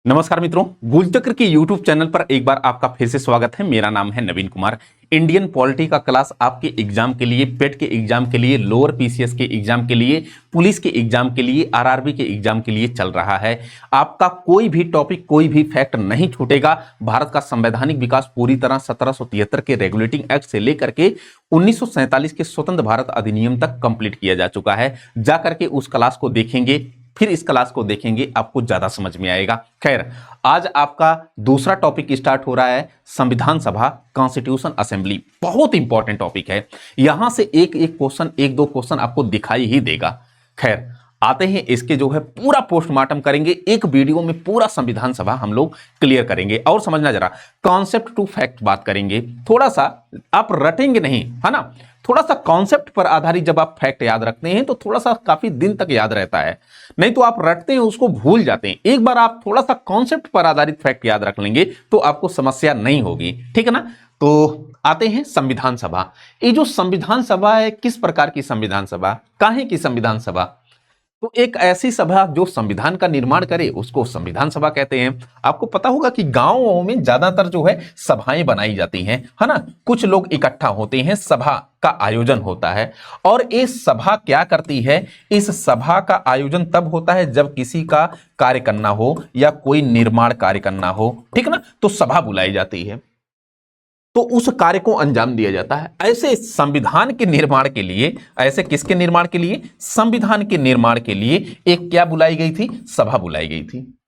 नमस्कार मित्रों, गुलचक्र के YouTube चैनल पर एक बार आपका फिर से स्वागत है। मेरा नाम है नवीन कुमार। इंडियन पॉलिटी का क्लास आपके एग्जाम के लिए, पेट के एग्जाम के लिए, लोअर पीसीएस के एग्जाम के लिए, पुलिस के एग्जाम के लिए, आरआरबी के एग्जाम के लिए चल रहा है। आपका कोई भी टॉपिक, कोई भी फैक्ट नहीं छूटेगा। भारत का संवैधानिक विकास पूरी तरह 1773 के रेगुलेटिंग एक्ट से लेकर के 1947 के स्वतंत्र भारत अधिनियम तक कंप्लीट किया जा चुका है। जाकर के उस क्लास को देखेंगे, फिर इस क्लास को देखेंगे, आपको ज्यादा समझ में आएगा। खैर, आज आपका दूसरा टॉपिक स्टार्ट हो रहा है, संविधान सभा, कॉन्स्टिट्यूशन असेंबली। बहुत इंपॉर्टेंट टॉपिक है। यहां से एक एक क्वेश्चन, एक दो क्वेश्चन आपको दिखाई ही देगा। खैर, आते हैं इसके जो है पूरा पोस्टमार्टम करेंगे। एक वीडियो में पूरा संविधान सभा हम लोग क्लियर करेंगे। और समझना जरा, कॉन्सेप्ट टू फैक्ट बात करेंगे। थोड़ा सा आप रटेंगे नहीं, है ना। थोड़ा सा कॉन्सेप्ट पर आधारित जब आप फैक्ट याद रखते हैं तो थोड़ा सा काफी दिन तक याद रहता है। नहीं तो आप रटते हैं, उसको भूल जाते हैं। एक बार आप थोड़ा सा कॉन्सेप्ट पर आधारित फैक्ट याद रख लेंगे तो आपको समस्या नहीं होगी, ठीक है ना। तो आते हैं संविधान सभा। ये जो संविधान सभा है, किस प्रकार की संविधान सभा, काहे की संविधान सभा? तो एक ऐसी सभा जो संविधान का निर्माण करे उसको संविधान सभा कहते हैं। आपको पता होगा कि गांवों में ज्यादातर जो है सभाएं बनाई जाती हैं, है ना। कुछ लोग इकट्ठा होते हैं, सभा का आयोजन होता है। और ये सभा क्या करती है? इस सभा का आयोजन तब होता है जब किसी का कार्य करना हो या कोई निर्माण कार्य करना हो, ठीक है ना, तो सभा बुलाई जाती है, तो उस कार्य को अंजाम दिया जाता है। ऐसे संविधान के निर्माण के लिए, ऐसे किसके निर्माण के लिए? संविधान के निर्माण के लिए एक क्या बुलाई गई थी? सभा बुलाई गई थी।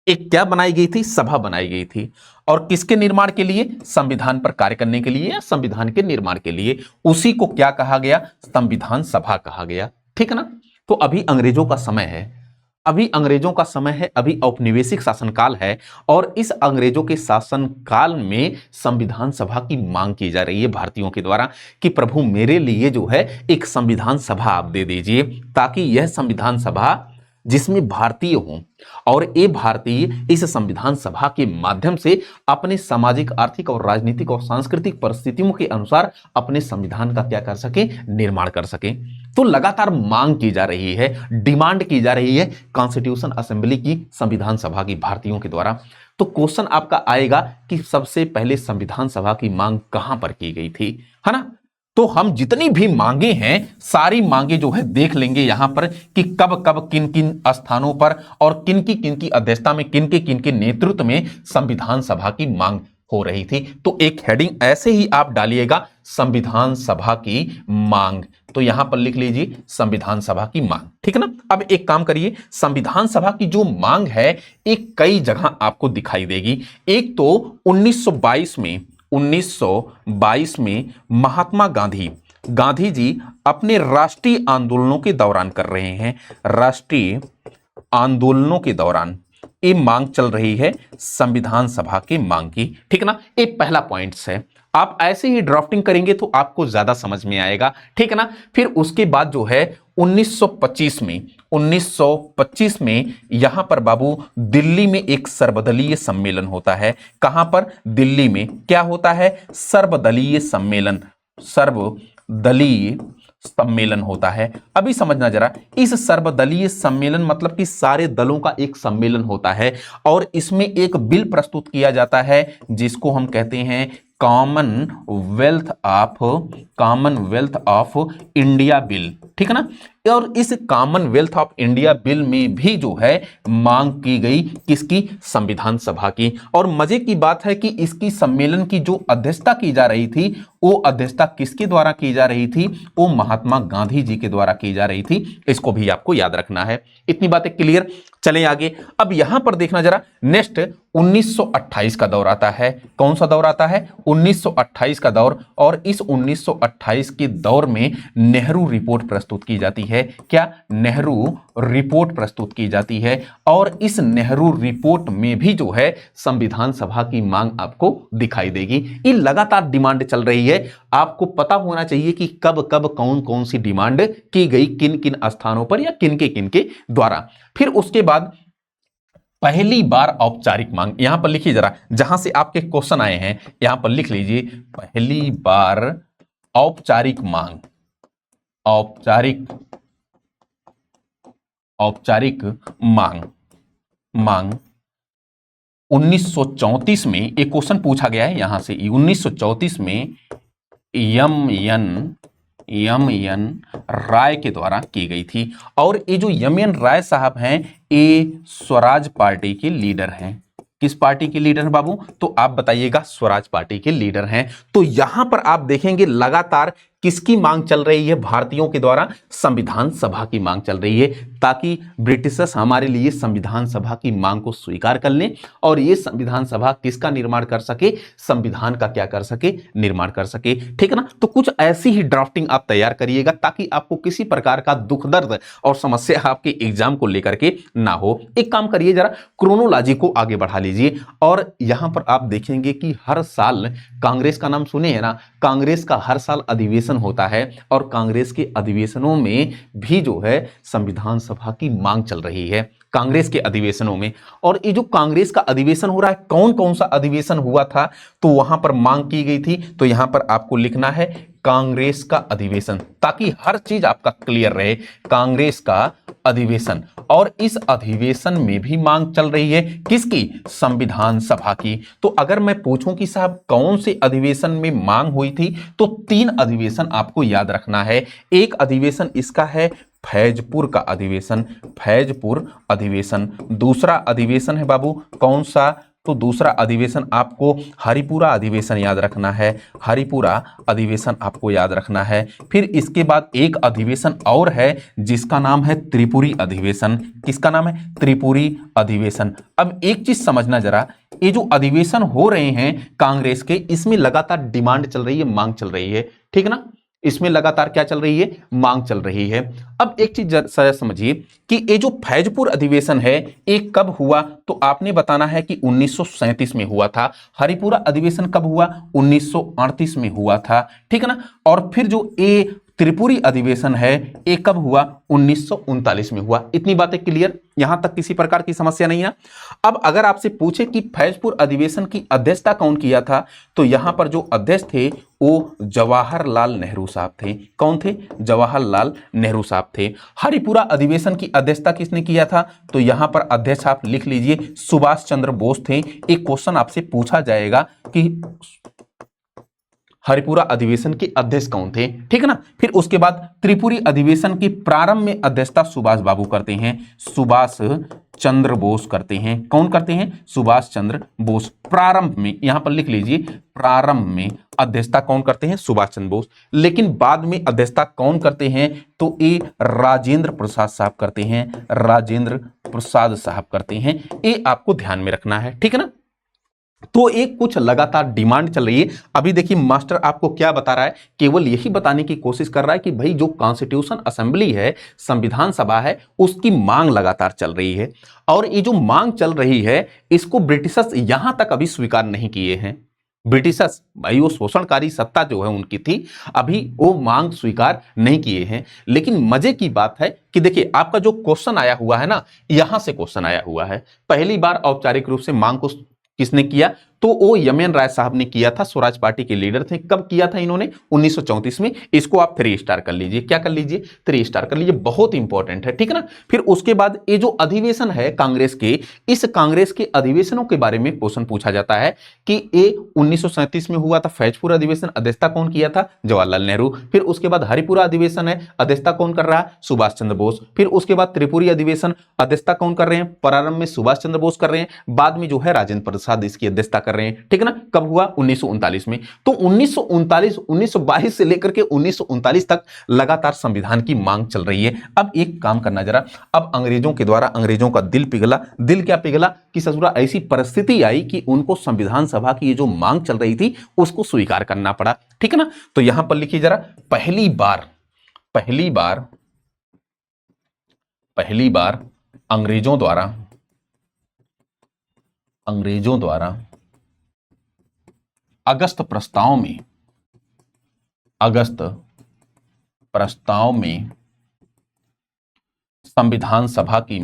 एक क्या बनाई गई थी? सभा बनाई गई थी। और किसके निर्माण के लिए? संविधान पर कार्य करने के लिए या संविधान के निर्माण के लिए। उसी को क्या कहा गया? संविधान सभा कहा गया, ठीक है ना। तो अभी अंग्रेजों का समय है, अभी अंग्रेजों का समय है, अभी औपनिवेशिक शासनकाल है। और इस अंग्रेजों के शासनकाल में संविधान सभा की मांग की जा रही है भारतीयों के द्वारा कि प्रभु मेरे लिए जो है एक संविधान सभा आप दे दीजिए, ताकि यह संविधान सभा जिसमें भारतीय हों और ये भारतीय इस संविधान सभा के माध्यम से अपने सामाजिक, आर्थिक और राजनीतिक और सांस्कृतिक परिस्थितियों के अनुसार अपने संविधान का क्या कर सके? निर्माण कर सके। तो लगातार मांग की जा रही है, डिमांड की जा रही है कॉन्स्टिट्यूशन असेंबली की, संविधान सभा की, भारतीयों के द्वारा। तो क्वेश्चन आपका आएगा कि सबसे पहले संविधान सभा की मांग कहां पर की गई थी, है ना। तो हम जितनी भी मांगे हैं, सारी मांगे जो है देख लेंगे यहां पर कि कब कब, किन किन स्थानों पर और किन की अध्यक्षता में, किन के नेतृत्व में संविधान सभा की मांग हो रही थी। तो एक हेडिंग ऐसे ही आप डालिएगा, संविधान सभा की मांग। तो यहां पर लिख लीजिए संविधान सभा की मांग, ठीक है ना। अब एक काम करिए, संविधान सभा की जो मांग है एक कई जगह आपको दिखाई देगी। एक तो 1922 में महात्मा गांधी जी अपने राष्ट्रीय आंदोलनों के दौरान कर रहे हैं। राष्ट्रीय आंदोलनों के दौरान ये मांग चल रही है संविधान सभा की मांग की, ठीक है ना। ये पहला पॉइंट है। आप ऐसे ही ड्राफ्टिंग करेंगे तो आपको ज्यादा समझ में आएगा, ठीक है ना। फिर उसके बाद जो है 1925 में यहां पर बाबू दिल्ली में एक सर्वदलीय सम्मेलन होता है। कहां पर? दिल्ली में क्या होता है? सर्वदलीय सम्मेलन, सर्वदलीय सम्मेलन होता है। अभी समझना जरा, इस सर्वदलीय सम्मेलन मतलब कि सारे दलों का एक सम्मेलन होता है और इसमें एक बिल प्रस्तुत किया जाता है जिसको हम कहते हैं कॉमनवेल्थ ऑफ इंडिया बिल, ठीक है ना। और इस कॉमनवेल्थ ऑफ इंडिया बिल में भी जो है मांग की गई किसकी? संविधान सभा की। और मजे की बात है कि इसकी सम्मेलन की जो अध्यक्षता की जा रही थी, वो अध्यक्षता किसके द्वारा की जा रही थी? वो महात्मा गांधी जी के द्वारा की जा रही थी। इसको भी आपको याद रखना है। इतनी बातें क्लियर। चलें आगे। अब यहां पर देखना जरा, नेक्स्ट 1928 का दौर आता है। कौन सा दौर आता है? 1928 का दौर। और इस 1928 के दौर में नेहरू रिपोर्ट प्रस्तुत की जाती है। क्या? नेहरू रिपोर्ट प्रस्तुत की जाती है। और इस नेहरू रिपोर्ट में भी जो है संविधान सभा की मांग आपको दिखाई देगी। ये लगातार डिमांड चल रही है। आपको पता होना चाहिए कि कब कब कौन कौन सी डिमांड की गई, किन किन स्थानों पर या किन के द्वारा। फिर उसके बाद पहली बार औपचारिक मांग, यहां पर लिखिए जरा, जहां से आपके क्वेश्चन आए हैं यहां पर लिख लीजिए, पहली बार औपचारिक मांग, औपचारिक औपचारिक मांग, मांग 1934 में एक क्वेश्चन पूछा गया है यहां से, 1934 में यम एन राय के द्वारा की गई थी। और ये जो यम एन राय साहब हैं, ये स्वराज पार्टी के लीडर हैं। किस पार्टी के लीडर हैं बाबू? तो आप बताइएगा, स्वराज पार्टी के लीडर हैं। तो यहां पर आप देखेंगे लगातार किसकी मांग चल रही है भारतीयों के द्वारा? संविधान सभा की मांग चल रही है, ताकि ब्रिटिशर्स हमारे लिए संविधान सभा की मांग को स्वीकार कर लें और ये संविधान सभा किसका निर्माण कर सके? संविधान का क्या कर सके? निर्माण कर सके। ठीक है ना? तो कुछ ऐसी ही ड्राफ्टिंग आप तैयार करिएगा ताकि आपको किसी प्रकार का दुख दर्द और समस्या आपके एग्जाम को लेकर के ना हो। एक काम करिए, जरा क्रोनोलॉजी को आगे बढ़ा लीजिए और यहां पर आप देखेंगे कि हर साल कांग्रेस का नाम सुने हैं ना, कांग्रेस का हर साल अधिवेशन होता है और कांग्रेस के अधिवेशनों में भी जो है संविधान सभा की मांग चल रही है, कांग्रेस के अधिवेशनों में। और ये जो कांग्रेस का अधिवेशन हो रहा है, कौन कौन सा अधिवेशन हुआ था तो वहां पर मांग की गई थी, तो यहां पर आपको लिखना है कांग्रेस का अधिवेशन, ताकि हर चीज आपका क्लियर रहे। कांग्रेस का अधिवेशन, और इस अधिवेशन में भी मांग चल रही है किसकी? संविधान सभा की। तो अगर मैं पूछूं कि साहब कौन से अधिवेशन में मांग हुई थी, तो 3 अधिवेशन आपको याद रखना है। एक अधिवेशन इसका है फैजपुर का अधिवेशन, फैजपुर अधिवेशन। दूसरा अधिवेशन है बाबू कौन सा? तो दूसरा अधिवेशन आपको हरिपुरा अधिवेशन याद रखना है, हरिपुरा अधिवेशन आपको याद रखना है। फिर इसके बाद एक अधिवेशन और है जिसका नाम है त्रिपुरी अधिवेशन। किसका नाम है? त्रिपुरी अधिवेशन। अब एक चीज समझना जरा, ये जो अधिवेशन हो रहे हैं कांग्रेस के, इसमें लगातार डिमांड चल रही है, मांग चल रही है। ठीक है ना? इसमें लगातार क्या चल रही है? मांग चल रही है। अब एक चीज समझिए कि ये जो फैजपुर अधिवेशन है ये कब हुआ, तो आपने बताना है कि 1937 में हुआ था। हरिपुरा अधिवेशन कब हुआ? 1938 में हुआ था। ठीक है ना? और फिर जो ये त्रिपुरी अधिवेशन है ये कब हुआ? 1939 में हुआ। इतनी बातें क्लियर? यहां तक किसी प्रकार की समस्या नहीं है। अब अगर आपसे पूछे कि फैजपुर अधिवेशन की अध्यक्षता कौन किया था, तो यहां पर जो अध्यक्ष थे वो जवाहरलाल नेहरू साहब थे। कौन थे? जवाहरलाल नेहरू साहब थे। हरिपुरा अधिवेशन की अध्यक्षता किसने किया था, तो यहां पर अध्यक्ष आप लिख लीजिए सुभाष चंद्र बोस थे। एक क्वेश्चन आपसे पूछा जाएगा कि हरिपुरा अधिवेशन के अध्यक्ष कौन थे। ठीक है ना? फिर उसके बाद त्रिपुरी अधिवेशन की प्रारंभ में अध्यक्षता सुभाष बाबू करते हैं, सुभाष चंद्र बोस करते हैं। कौन करते हैं? सुभाष चंद्र बोस। प्रारंभ में, यहां पर लिख लीजिए, प्रारंभ में अध्यक्षता कौन करते हैं? सुभाष चंद्र बोस। लेकिन बाद में अध्यक्षता कौन करते हैं, तो ये राजेंद्र प्रसाद साहब करते हैं, राजेंद्र प्रसाद साहब करते हैं। ये आपको ध्यान में रखना है। ठीक है ना? तो एक कुछ लगातार डिमांड चल रही है। अभी देखिए मास्टर आपको क्या बता रहा है, केवल यही बताने की कोशिश कर रहा है कि भाई जो कॉन्स्टिट्यूशन असेंबली है, संविधान सभा है, उसकी मांग लगातार चल रही है। और ये जो मांग चल रही है इसको ब्रिटिशर्स यहां तक अभी स्वीकार नहीं किए हैं। ब्रिटिशर्स भाई वो शोषणकारी सत्ता जो है उनकी थी, अभी वो मांग स्वीकार नहीं किए हैं। लेकिन मजे की बात है कि देखिए आपका जो क्वेश्चन आया हुआ है ना, यहां से क्वेश्चन आया हुआ है। पहली बार औपचारिक रूप से मांग को किसने किया, तो वो यम एन राय साहब ने किया था, स्वराज पार्टी के लीडर थे। कब किया था इन्होंने? 1934 में। इसको आप 3 स्टार कर लीजिए। क्या कर लीजिए? 3 स्टार कर लीजिए, बहुत इंपॉर्टेंट है। ठीक है ना? फिर उसके बाद ये जो अधिवेशन है कांग्रेस के, इस कांग्रेस के अधिवेशनों के बारे में क्वेश्चन पूछा जाता है कि ये 1937 में हुआ था फैजपुर अधिवेशन, अध्यक्षता कौन किया था? जवाहरलाल नेहरू। फिर उसके बाद हरिपुरा अधिवेशन है, अध्यक्षता कौन कर रहा है? सुभाष चंद्र बोस। फिर उसके बाद त्रिपुरी अधिवेशन, अध्यक्षता कौन कर रहे हैं? प्रारंभ में सुभाष चंद्र बोस कर रहे हैं, बाद में जो है राजेंद्र प्रसाद इसकी अध्यक्षता कर रहे हैं। ठीक है ना? कब हुआ? 1939 में। तो 1939 1922 से लेकर के 1939 तक लगातार संविधान की मांग चल रही है। अब एक काम करना जरा, अब अंग्रेजों के द्वारा अंग्रेजों का दिल पिघला। दिल क्या पिघला कि ससुरा ऐसी परिस्थिति आई कि उनको संविधान सभा की ये जो मांग चल रही थी उसको स्वीकार करना पड़ा। ठीक है ना? तो यहां पर लिखिए जरा, पहली बार अंग्रेजों द्वारा अगस्त प्रस्ताव में संविधान सभा की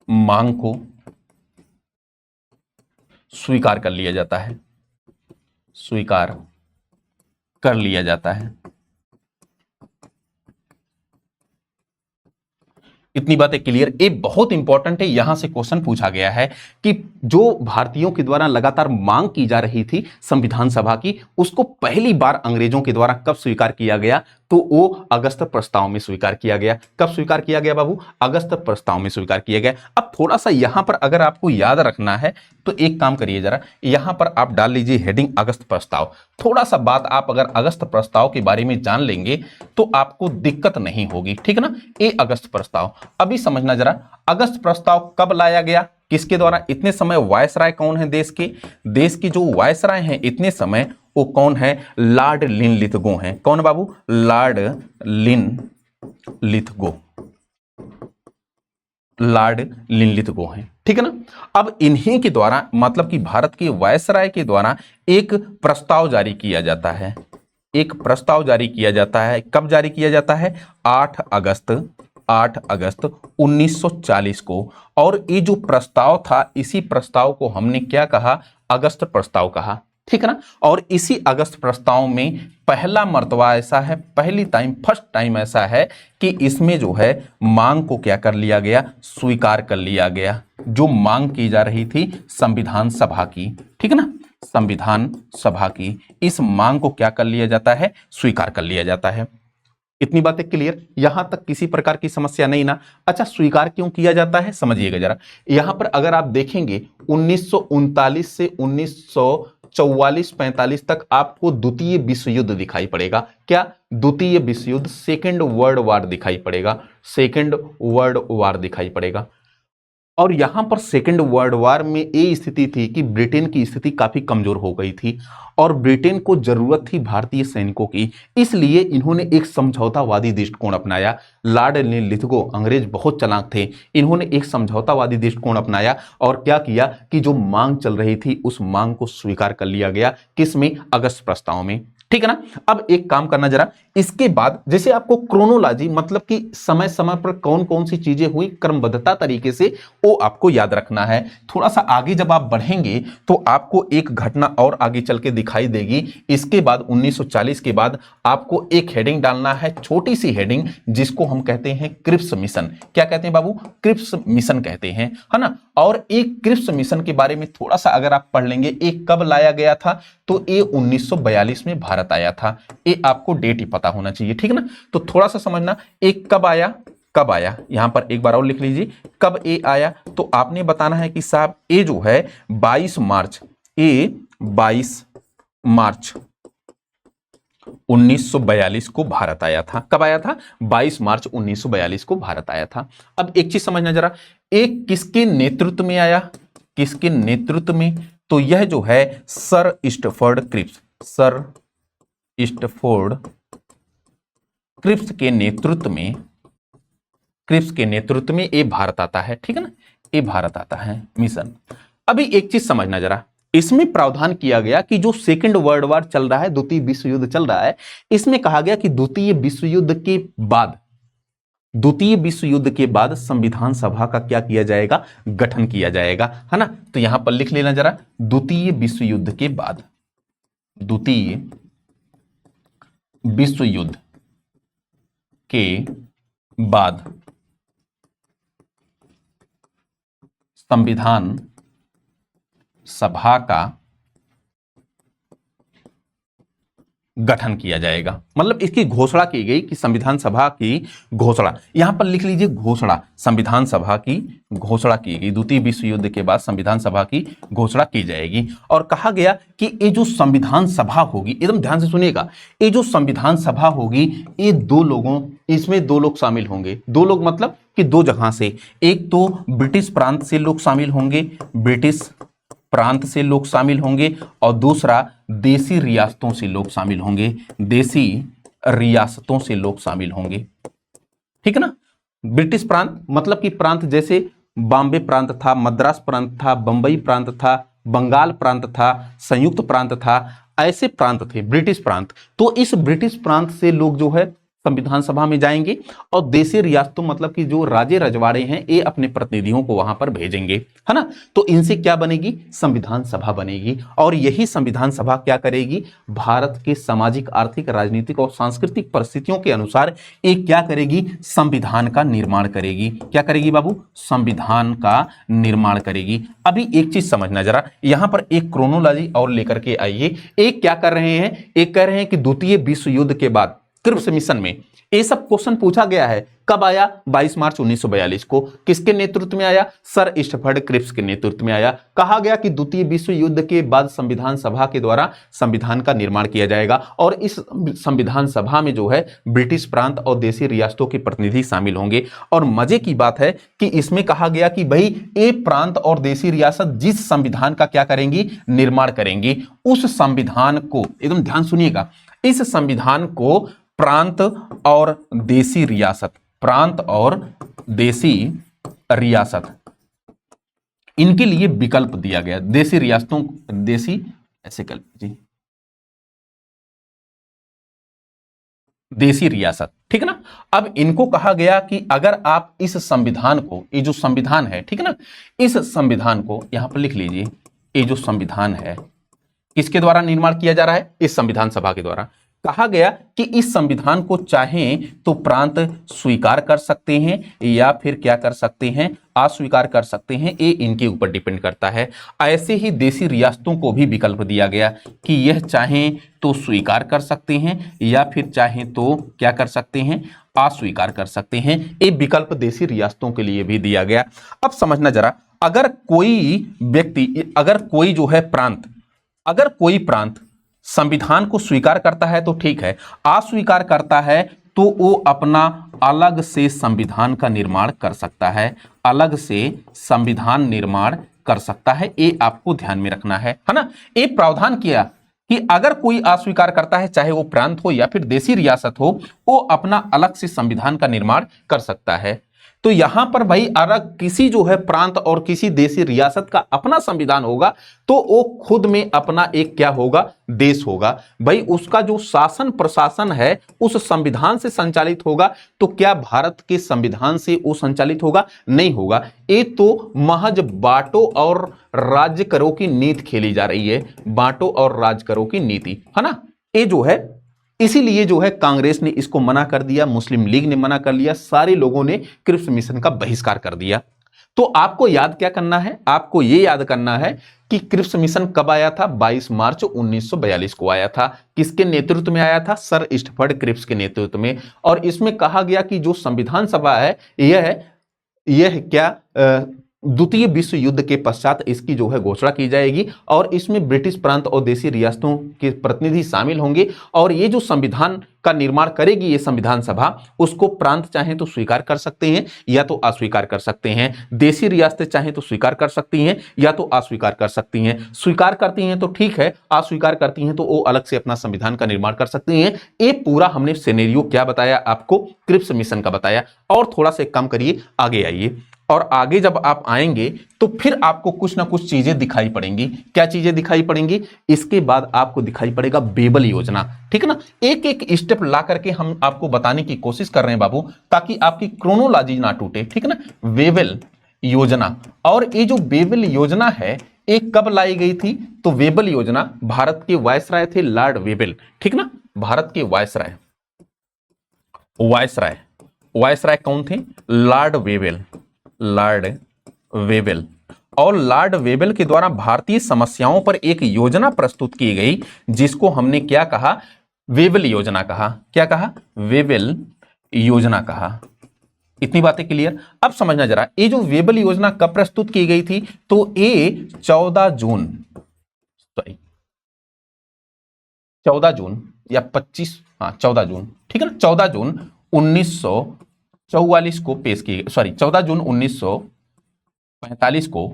मांग को स्वीकार कर लिया जाता है, स्वीकार कर लिया जाता है। इतनी बातें क्लियर। ये बहुत इंपॉर्टेंट है, यहां से क्वेश्चन पूछा गया है कि जो भारतीयों के द्वारा लगातार मांग की जा रही थी संविधान सभा की, उसको पहली बार अंग्रेजों के द्वारा कब स्वीकार किया गया? तो वो अगस्त प्रस्ताव में स्वीकार किया गया। कब स्वीकार किया गया बाबू? अगस्त प्रस्ताव में स्वीकार किया गया। अब थोड़ा सा यहां पर अगर आपको याद रखना है तो एक काम करिए, जरा यहां पर आप डाल लीजिए हेडिंग अगस्त प्रस्ताव। थोड़ा सा बात आप अगर अगस्त प्रस्ताव के बारे में जान लेंगे तो आपको दिक्कत नहीं होगी, ठीक है ना। ये अगस्त प्रस्ताव अभी समझना जरा, अगस्त प्रस्ताव कब लाया गया, किसके द्वारा? इतने समय वायसराय कौन है देश के? देश की जो वायसराय हैं इतने समय वो कौन है? लॉर्ड लिनलिथगो हैं। कौन बाबू? लॉर्ड लिनलिथगो, लॉर्ड लिनलिथगो हैं, ठीक है ना। अब इन्हीं के द्वारा, मतलब कि भारत के वायसराय के द्वारा एक प्रस्ताव जारी किया जाता है। एक प्रस्ताव जारी किया जाता है। कब जारी किया जाता है? 8 अगस्त 1940 को। और ये जो प्रस्ताव था, इसी प्रस्ताव को हमने क्या कहा? अगस्त प्रस्ताव कहा, ठीक है ना। और इसी अगस्त प्रस्ताव में पहला मर्तबा ऐसा है, फर्स्ट टाइम ऐसा है कि इसमें जो है मांग को क्या कर लिया गया? स्वीकार कर लिया गया। जो मांग की जा रही थी संविधान सभा की, ठीक है ना, संविधान सभा की, इस मांग को क्या कर लिया जाता है? स्वीकार कर लिया जाता है। इतनी बातें क्लियर, यहां तक किसी प्रकार की समस्या नहीं ना। अच्छा, स्वीकार क्यों किया जाता है समझिएगा जरा। यहां पर अगर आप देखेंगे 1939 से 1944-45 तक आपको द्वितीय विश्व युद्ध दिखाई पड़ेगा। क्या? द्वितीय विश्व युद्ध, सेकेंड वर्ल्ड वॉर दिखाई पड़ेगा। सेकेंड वर्ल्ड वॉर दिखाई पड़ेगा। और यहां पर सेकेंड वर्ल्ड वॉर में ये स्थिति थी कि ब्रिटेन की स्थिति काफी कमजोर हो गई थी और ब्रिटेन को जरूरत थी भारतीय सैनिकों की। इसलिए इन्होंने एक समझौतावादी दृष्टिकोण अपनाया। लॉर्ड लिनलिथगो अंग्रेज बहुत चालाक थे, इन्होंने एक समझौतावादी दृष्टिकोण अपनाया और क्या किया कि जो मांग चल रही थी उस मांग को स्वीकार कर लिया गया। किसमें? अगस्त प्रस्ताव में, ठीक है ना। अब एक काम करना जरा, इसके बाद जैसे आपको क्रोनोलॉजी, मतलब कि समय समय पर कौन कौन सी चीजें हुई क्रमबद्धता तरीके से, वो आपको याद रखना है। थोड़ा सा आगे जब आप बढ़ेंगे तो आपको एक घटना और आगे चल के दिखाई देगी। इसके बाद 1940 के बाद आपको एक हेडिंग डालना है, छोटी सी हेडिंग, जिसको हम कहते हैं क्रिप्स मिशन। क्या कहते हैं बाबू? क्रिप्स मिशन कहते हैं, है ना। और एक क्रिप्स मिशन के बारे में थोड़ा सा अगर आप पढ़ लेंगे, एक कब लाया गया था? तो ये 1942 में भारत आया था। ये आपको डेट ही पता होना चाहिए, ठीक है ना। तो थोड़ा सा समझना, एक कब आया, कब आया, यहां पर एक बार और लिख लीजिए, कब ए आया। तो आपने बताना है कि साहब ए जो है 22 मार्च, ए 22 मार्च 1942 को भारत आया था। कब आया था? 22 मार्च 1942 को भारत आया था। अब एक चीज समझना जरा, एक किसके नेतृत्व में आया? किसके नेतृत्व में? तो यह जो है sir Stafford Cripps, sir Stafford Cripps के नेतृत्व में, क्रिप्स के नेतृत्व में ये भारत आता है, ठीक है ना, ये भारत आता है मिशन। अभी एक चीज समझना जरा, इसमें प्रावधान किया गया कि जो सेकेंड वर्ल्ड वॉर चल रहा है, द्वितीय विश्व युद्ध चल रहा है, इसमें कहा गया कि द्वितीय विश्व युद्ध के बाद, द्वितीय विश्व युद्ध के बाद संविधान सभा का क्या किया जाएगा? गठन किया जाएगा, है ना। तो यहां पर लिख लेना जरा, द्वितीय विश्व युद्ध के बाद, द्वितीय विश्व युद्ध के बाद संविधान सभा का गठन किया जाएगा। मतलब इसकी घोषणा की गई कि संविधान सभा की घोषणा, यहां पर लिख लीजिए घोषणा, संविधान सभा की घोषणा की गई। द्वितीय विश्व युद्ध के बाद संविधान सभा की घोषणा की जाएगी और कहा गया कि ये जो संविधान सभा होगी, एकदम ध्यान से सुनिएगा, ये जो संविधान सभा होगी, ये दो लोगों, इसमें दो लोग शामिल होंगे। दो लोग मतलब कि दो जगह से, एक तो ब्रिटिश प्रांत से लोग शामिल होंगे, ब्रिटिश प्रांत से लोग शामिल होंगे, और दूसरा देसी रियासतों से लोग शामिल होंगे, देसी रियासतों से लोग शामिल होंगे, ठीक है ना। ब्रिटिश प्रांत मतलब कि प्रांत जैसे बॉम्बे प्रांत था, मद्रास प्रांत था, बंबई प्रांत था, बंगाल प्रांत था, संयुक्त प्रांत था, ऐसे प्रांत थे ब्रिटिश प्रांत। तो इस ब्रिटिश प्रांत से लोग जो है संविधान सभा में जाएंगे और देशी रियासतों मतलब कि जो राजे रजवाड़े हैं ये अपने प्रतिनिधियों को वहां पर भेजेंगे, है ना। तो इनसे क्या बनेगी, संविधान सभा बनेगी और यही संविधान सभा क्या करेगी, भारत के सामाजिक आर्थिक राजनीतिक और सांस्कृतिक परिस्थितियों के अनुसार ये क्या करेगी, संविधान का निर्माण करेगी। क्या करेगी बाबू, संविधान का निर्माण करेगी। अभी एक चीज समझना जरा, यहां पर एक क्रोनोलॉजी और लेकर के आइए। एक क्या कर रहे हैं, एक कह रहे हैं कि द्वितीय विश्व युद्ध के बाद क्रिप्स मिशन में ये सब क्वेश्चन पूछा गया है। कब आया, 22 मार्च 1942 को। किसके नेतृत्व में आया, सर स्टफर्ड क्रिप्स के नेतृत्व में आया। कहा गया कि द्वितीय विश्व युद्ध के बाद संविधान सभा के द्वारा संविधान का निर्माण किया जाएगा और इस संविधान सभा में जो है ब्रिटिश प्रांत और देशी रियासतों के प्रतिनिधि शामिल होंगे। और मजे की बात है कि इसमें कहा गया कि भाई ये प्रांत और देशी रियासत जिस संविधान का क्या करेंगी, निर्माण करेंगी, उस संविधान को, एकदम ध्यान सुनिएगा, इस संविधान को प्रांत और देशी रियासत, प्रांत और देशी रियासत, इनके लिए विकल्प दिया गया। देशी रियासतों, देशी, ऐसे कर लीजिए, देशी रियासत, ठीक है ना। अब इनको कहा गया कि अगर आप इस संविधान को, ये जो संविधान है, ठीक है ना, इस संविधान को यहां पर लिख लीजिए। ये जो संविधान है किसके द्वारा निर्माण किया जा रहा है, इस संविधान सभा के द्वारा। कहा गया कि इस संविधान को चाहें तो प्रांत स्वीकार कर सकते हैं या फिर क्या कर सकते हैं, अस्वीकार कर सकते हैं, ये इनके ऊपर डिपेंड करता है। ऐसे ही देशी रियासतों को भी विकल्प दिया गया कि यह चाहें तो स्वीकार कर सकते हैं या फिर चाहें तो क्या कर सकते हैं, अस्वीकार कर सकते हैं। ये विकल्प देशी रियासतों के लिए भी दिया गया। अब समझना जरा, अगर कोई व्यक्ति, अगर कोई जो है प्रांत, अगर कोई प्रांत संविधान को स्वीकार करता है तो ठीक है, अस्वीकार करता है तो वो अपना अलग से संविधान का निर्माण कर सकता है, अलग से संविधान निर्माण कर सकता है। ये आपको ध्यान में रखना है ना। ये प्रावधान किया कि अगर कोई अस्वीकार करता है, चाहे वो प्रांत हो या फिर देशी रियासत हो, वो अपना अलग से संविधान का निर्माण कर सकता है। तो यहां पर भाई अगर किसी जो है प्रांत और किसी देशी रियासत का अपना संविधान होगा तो वो खुद में अपना एक क्या होगा, देश होगा। भाई उसका जो शासन प्रशासन है उस संविधान से संचालित होगा। तो क्या भारत के संविधान से वो संचालित होगा, नहीं होगा। ये तो महज बांटो और राज्य करो की नीति खेली जा रही है, बांटो और राज करो की नीति, है ना। ये जो है, इसीलिए जो है कांग्रेस ने इसको मना कर दिया, मुस्लिम लीग ने मना कर लिया, सारे लोगों ने क्रिप्स मिशन का बहिष्कार कर दिया। तो आपको याद क्या करना है, आपको यह याद करना है कि क्रिप्स मिशन कब आया था, 22 मार्च 1942 को आया था। किसके नेतृत्व में आया था, सर स्टफर्ड क्रिप्स के नेतृत्व में। और इसमें कहा गया कि जो संविधान सभा है यह क्या द्वितीय विश्व युद्ध के पश्चात इसकी जो है घोषणा की जाएगी और इसमें ब्रिटिश प्रांत और देशी रियासतों के प्रतिनिधि शामिल होंगे। और ये जो संविधान का निर्माण करेगी ये संविधान सभा, उसको प्रांत चाहें तो स्वीकार कर सकते हैं या तो अस्वीकार कर सकते हैं, देशी रियासतें चाहें तो स्वीकार कर सकती हैं या तो अस्वीकार कर सकती हैं। स्वीकार करती हैं तो ठीक है, अस्वीकार करती हैं तो वो अलग से अपना संविधान का निर्माण कर सकती हैं। ये पूरा हमने सिनेरियो क्या बताया आपको, क्रिप्स मिशन का बताया। और थोड़ा सा कम करिए, आगे आइए। और आगे जब आप आएंगे तो फिर आपको कुछ ना कुछ चीजें दिखाई पड़ेंगी। क्या चीजें दिखाई पड़ेंगी, इसके बाद आपको दिखाई पड़ेगा बेबल योजना, ठीक है ना। एक एक स्टेप ला करके हम आपको बताने की कोशिश कर रहे हैं बाबू, ताकि आपकी क्रोनोलॉजी ना टूटे, ठीक है ना। वेबल योजना, और ये जो बेबल योजना है ये कब लाई गई थी, तो वेबल योजना भारत के वायसराय थे लॉर्ड वेबल, ठीक ना। भारत के वायसराय, वायसराय, वायसराय कौन थे, लॉर्ड वेबल, लॉर्ड वेबल। और लॉर्ड वेबल के द्वारा भारतीय समस्याओं पर एक योजना प्रस्तुत की गई जिसको हमने क्या कहा, वेबल योजना कहा। क्या कहा, वेबल योजना कहा। इतनी बातें क्लियर। अब समझना जरा, ये जो वेबल योजना कब प्रस्तुत की गई थी, तो ये 14 जून, सॉरी 14 जून या 25, हाँ 14 जून, ठीक है ना, 14 जून 1944 को पेश की, सॉरी 14 जून 1945 को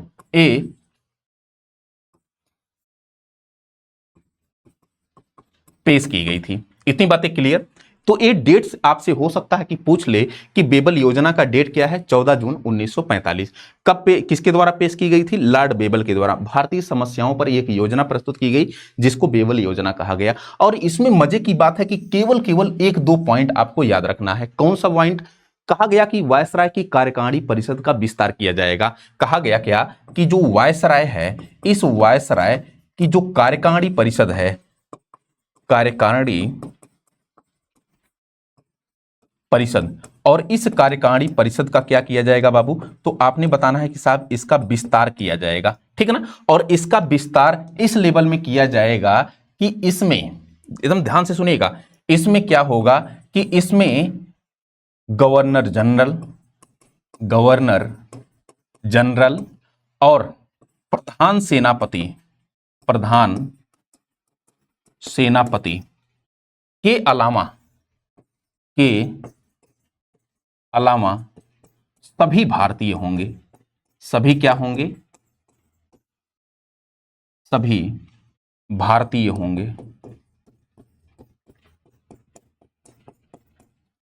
पेश की गई थी। इतनी बातें क्लियर। तो ये डेट्स आपसे हो सकता है कि पूछ ले कि बेबल योजना का डेट क्या है, 14 जून 1945। कब किसके द्वारा पेश की गई थी? लॉर्ड बेबल के द्वारा भारतीय समस्याओं पर एक योजना प्रस्तुत की गई जिसको बेबल योजना कहा गया। और इसमें मजे की बात है कि केवल एक दो पॉइंट आपको याद रखना है। कौन सा पॉइंट? कहा गया कि वायसराय की कार्यकारिणी परिषद का विस्तार किया जाएगा। कहा गया क्या कि जो वायसराय है, इस वायसराय की जो कार्यकारिणी परिषद है, कार्यकारिणी परिषद, और इस कार्यकारिणी परिषद का क्या किया जाएगा बाबू? तो आपने बताना है कि साहब इसका विस्तार किया जाएगा, ठीक है ना। और इसका विस्तार इस लेवल में किया जाएगा कि इसमें एकदम ध्यान से सुनिएगा, इसमें क्या होगा कि इसमें गवर्नर जनरल और प्रधान सेनापति के अलावा सभी भारतीय होंगे। सभी क्या होंगे? सभी भारतीय होंगे।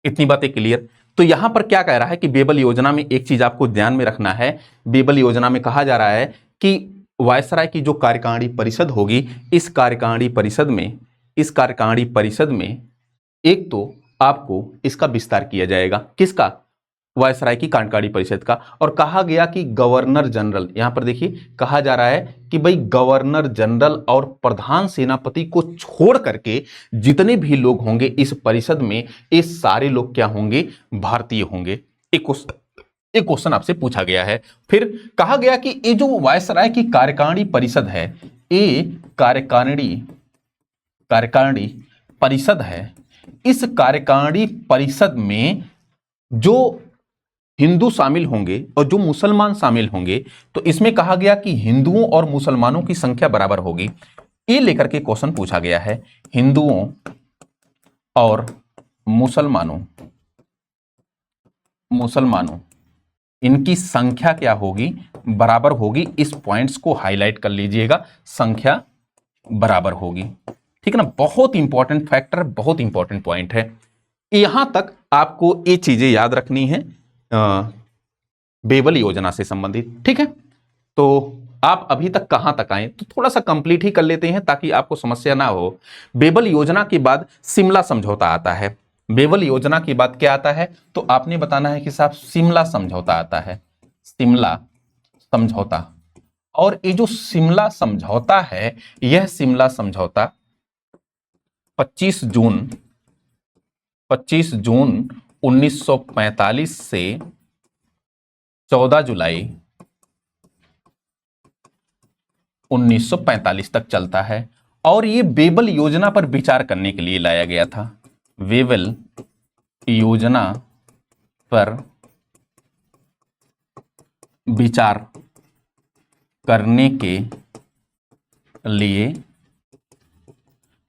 इतनी बातें क्लियर? तो यहां पर क्या कह रहा है कि बेबल योजना में एक चीज आपको ध्यान में रखना है। बेबल योजना में कहा जा रहा है कि वायसराय की जो कार्यकारिणी परिषद होगी, इस कार्यकारिणी परिषद में एक तो आपको इसका विस्तार किया जाएगा। किसका? वायसराय की कार्यकारिणी परिषद का। और कहा गया कि गवर्नर जनरल, यहां पर देखिए कहा जा रहा है कि भाई गवर्नर जनरल और प्रधान सेनापति को छोड़ करके जितने भी लोग होंगे इस परिषद में, ये सारे लोग क्या होंगे? भारतीय होंगे। एक क्वेश्चन आपसे पूछा गया है। फिर कहा गया कि ये जो वायसराय की कार्यकारिणी परिषद है, ये कार्यकारिणी परिषद है, इस कार्यकारिणी परिषद में जो हिंदू शामिल होंगे और जो मुसलमान शामिल होंगे, तो इसमें कहा गया कि हिंदुओं और मुसलमानों की संख्या बराबर होगी। ये लेकर के क्वेश्चन पूछा गया है, हिंदुओं और मुसलमानों इनकी संख्या क्या होगी? बराबर होगी। इस पॉइंट्स को हाईलाइट कर लीजिएगा, संख्या बराबर होगी, ठीक है ना। बहुत इंपॉर्टेंट फैक्टर, बहुत इंपॉर्टेंट पॉइंट है। यहां तक आपको ये चीजें याद रखनी है बेबल योजना से संबंधित, ठीक है। तो आप अभी तक कहां तक आए, तो थोड़ा सा कंप्लीट ही कर लेते हैं ताकि आपको समस्या ना हो। बेबल योजना के बाद शिमला समझौता आता है। बेबल योजना के बाद क्या आता है? तो आपने बताना है कि साहब शिमला समझौता आता है। शिमला समझौता। और ये जो शिमला समझौता है, यह शिमला समझौता 25 जून 1945 से 14 जुलाई 1945 तक चलता है। और ये बेबल योजना पर विचार करने के लिए लाया गया था। बेबल योजना पर विचार करने के लिए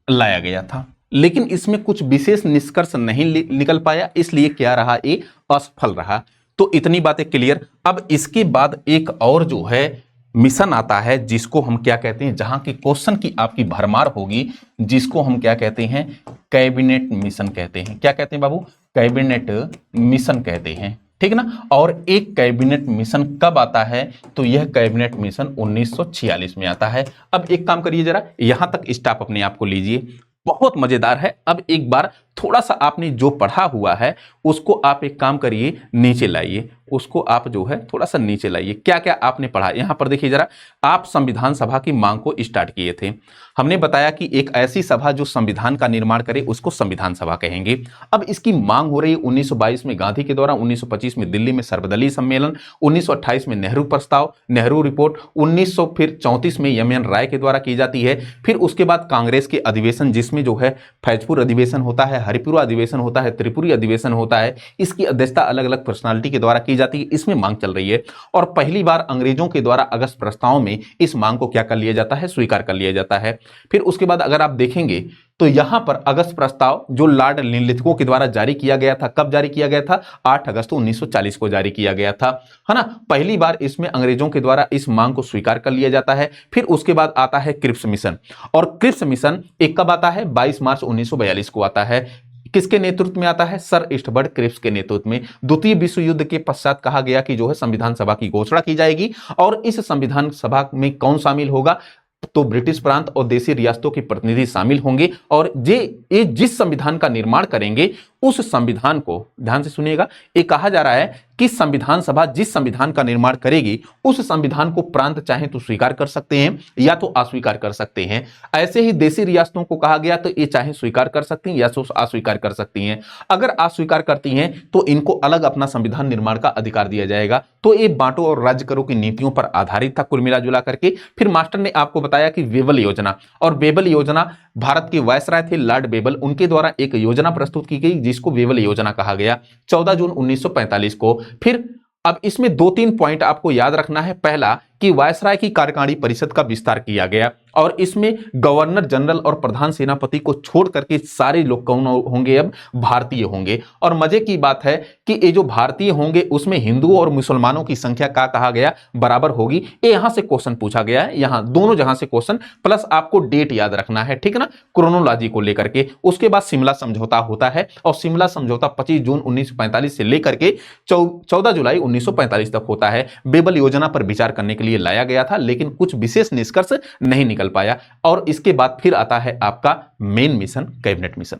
लाया गया था, लेकिन इसमें कुछ विशेष निष्कर्ष नहीं निकल पाया, इसलिए क्या रहा? ये असफल रहा। तो इतनी बातें क्लियर। अब इसके बाद एक और जो है मिशन आता है, जिसको हम क्या कहते हैं, जहां की क्वेश्चन की आपकी भरमार होगी, जिसको हम क्या कहते हैं? कैबिनेट मिशन कहते हैं। क्या कहते हैं बाबू? कैबिनेट मिशन कहते हैं, ठीक ना। और एक कैबिनेट मिशन कब आता है? तो यह कैबिनेट मिशन 1946 में आता है। अब एक काम करिए, जरा यहां तक स्टॉप अपने आप को लीजिए, बहुत मजेदार है। अब एक बार थोड़ा सा आपने जो पढ़ा हुआ है उसको आप एक काम करिए, नीचे लाइए, उसको आप जो है थोड़ा सा नीचे लाइए। क्या क्या आपने पढ़ा यहां पर देखिए जरा। आप संविधान सभा की मांग को स्टार्ट किए थे। हमने बताया कि एक ऐसी सभा जो संविधान का निर्माण करे उसको संविधान सभा कहेंगे। अब इसकी मांग हो रही है 1922 में गांधी के द्वारा, 1925 में दिल्ली में सर्वदलीय सम्मेलन, 1928 में नेहरू प्रस्ताव, नेहरू रिपोर्ट, 1934 में एम.एन. राय के द्वारा की जाती है। फिर उसके बाद कांग्रेस के अधिवेशन, जिसमें जो है फैजपुर अधिवेशन होता है, हरिपुरा अधिवेशन होता है, त्रिपुरी अधिवेशन होता है, इसकी अध्यक्षता अलग अलग पर्सनालिटी के द्वारा की जाती है। इसमें मांग चल रही है और पहली बार अंग्रेजों के द्वारा अगस्त प्रस्ताव में इस मांग को क्या कर लिया जाता है? स्वीकार कर लिया जाता है। फिर उसके बाद अगर आप देखेंगे तो यहां पर अगस्त प्रस्ताव जो लॉर्ड लिनलिथगो के द्वारा जारी किया गया था, कब जारी किया गया था? 8 अगस्त 1940 को जारी किया गया था, है ना। पहली बार इसमें अंग्रेजों के द्वारा इस मांग को स्वीकार कर लिया जाता है। फिर उसके बाद आता है क्रिप्स मिशन, और क्रिप्स मिशन एक कब आता है? 22 मार्च 1942 को आता है। किसके नेतृत्व में आता है? सर इस्टबर्ट क्रिप्स के नेतृत्व में। द्वितीय विश्व युद्ध के पश्चात कहा गया कि जो है संविधान सभा की घोषणा की जाएगी, और इस संविधान सभा में कौन शामिल होगा? तो ब्रिटिश प्रांत और देशी रियासतों के प्रतिनिधि शामिल होंगे, और ये जिस संविधान का निर्माण करेंगे उस संविधान को, ध्यान से सुनिएगा, ये कहा जा रहा है कि संविधान सभा जिस संविधान का निर्माण करेगी उस संविधान को प्रांत चाहे तो स्वीकार कर सकते हैं या तो अस्वीकार कर सकते हैं। ऐसे ही देशी रियासतों को कहा गया तो ये चाहे स्वीकार कर सकती हैं या तो अस्वीकार कर सकती हैं। अगर अस्वीकार करती हैं तो इनको अलग अपना संविधान निर्माण का अधिकार दिया जाएगा। तो ये बांटो और राज्य करो की नीतियों पर आधारित था कुल मिला जुला करके। फिर मास्टर ने आपको बताया कि वेबल योजना, और वेबल योजना भारत के वायसराय थे लॉर्ड वेबल, उनके द्वारा एक योजना प्रस्तुत की गई जिसको वेबल योजना कहा गया 14 जून 1945 को। फिर अब इसमें 2-3 पॉइंट आपको याद रखना है। पहला कि वायसराय की कार्यकारिणी परिषद का विस्तार किया गया, और इसमें गवर्नर जनरल और प्रधान सेनापति को छोड़ करके सारे लोग कौन होंगे? अब भारतीय होंगे। और मजे की बात है कि ये जो भारतीय होंगे उसमें हिंदुओं और मुसलमानों की संख्या का कहा गया बराबर होगी। ये यहां से क्वेश्चन पूछा गया है, यहां दोनों जहां से क्वेश्चन, प्लस आपको डेट याद रखना है, ठीक है ना, क्रोनोलॉजी को लेकर के। उसके बाद शिमला समझौता होता है, और शिमला समझौता 25 जून 1945 से लेकर के 14 जुलाई 1945 तक होता है। वेबल योजना पर विचार करने के लिए लाया गया था, लेकिन कुछ विशेष निष्कर्ष नहीं निकल पाया। और इसके बाद फिर आता है आपका मेन मिशन, कैबिनेट मिशन।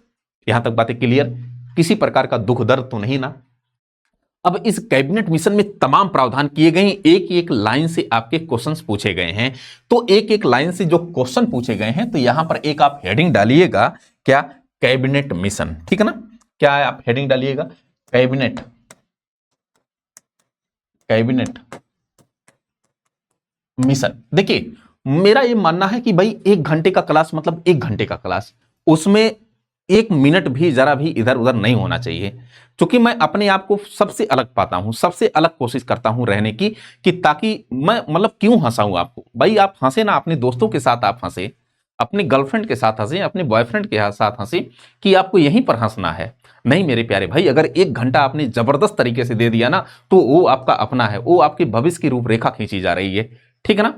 यहां तक बातें क्लियर? किसी प्रकार का दुख दर्द तो नहीं ना? अब इस कैबिनेट मिशन में तमाम प्रावधान किए गए हैं, एक एक लाइन से आपके क्वेश्चंस पूछे गए हैं। तो एक एक लाइन से जो क्वेश्चन पूछे गए हैं, तो यहां पर एक आप हेडिंग डालिएगा, क्या? कैबिनेट मिशन, ठीक है ना? क्या है? आप हेडिंग डालिएगा कैबिनेट, कैबिनेट मिशन। देखिए, मेरा ये मानना है कि भाई 1 घंटे का क्लास मतलब 1 घंटे का क्लास, उसमें 1 मिनट भी जरा भी इधर उधर नहीं होना चाहिए। क्योंकि मैं अपने आप को सबसे अलग पाता हूं, सबसे अलग कोशिश करता हूं रहने की, कि ताकि मैं मतलब क्यों हंसाऊं आपको? भाई आप हंसे ना, अपने दोस्तों के साथ आप हंसे, अपनी गर्लफ्रेंड के साथ हंसे, अपने बॉयफ्रेंड के साथ हंसे, कि आपको यहीं पर हंसना है। नहीं मेरे प्यारे भाई, अगर 1 घंटा आपने जबरदस्त तरीके से दे दिया ना, तो वो आपका अपना है, वो आपके भविष्य की रूपरेखा खींची जा रही है, ठीक है ना?